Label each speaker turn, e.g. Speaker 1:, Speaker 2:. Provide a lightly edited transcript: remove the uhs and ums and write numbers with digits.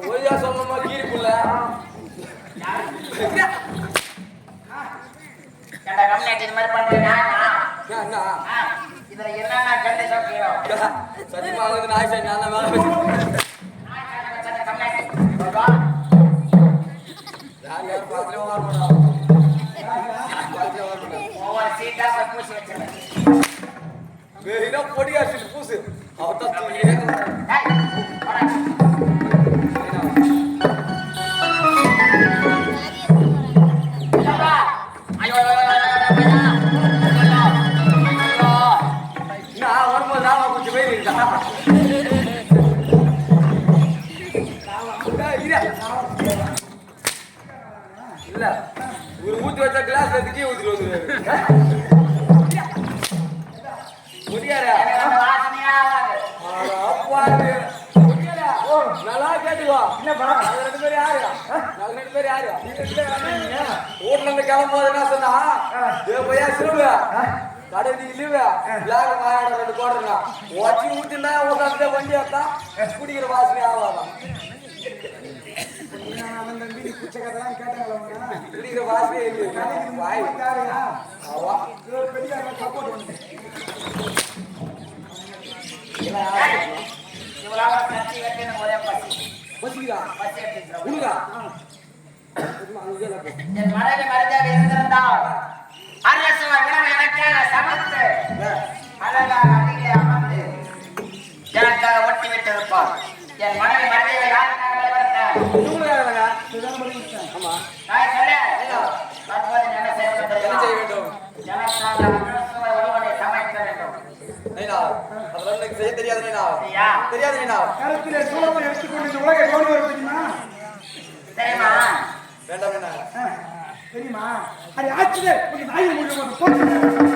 Speaker 1: ஒய்யா சொன்னமா கீரிப்புள்ள
Speaker 2: இதுல என்னன்னா கண்டு சொல்றியோ
Speaker 1: சத்தியமா வந்து நாய் சரி நான் மேல யார் பாத்துட்டு வரணும்
Speaker 2: ஒவ்வொரு சீட்டா பூசி வச்சிருக்கேன்
Speaker 1: வேற பொடியா சீட் பூசு அவட்ட தூக்கி இல்ல ஒரு ஊத்தி வச்ச கிளாஸ் எடுத்து ஊத்திட்டு வந்துருவாரு முடியாரா நல்லா கேட்டுவா ரெண்டு பேரும் யாரு ரெண்டு பேரும் யாரு வீட்டுல இருந்து கிளம்பும்போது என்ன சொன்னா பையா சிறுவ கடைசி இல்லையா பிளாக் மாயாட ரெண்டு கோடுங்க வச்சு ஊத்தினா உட்காந்து வண்டி ஏத்தா குடிக்கிற வாசனை ஆவாதான் குடிக்கிற வாசனை வாய்
Speaker 2: எனக்காக ஒட்டி விட்டு இருப்பார் என் மனைவி மனைவியை
Speaker 1: என்ன செய்ய வேண்டும்
Speaker 2: சமைக்க வேண்டும்
Speaker 1: செய்ய தெரியாது தெரியாது
Speaker 2: தெரியுமா
Speaker 1: வேண்டாம்
Speaker 3: தெரியுமா அது ஆச்சு நாய்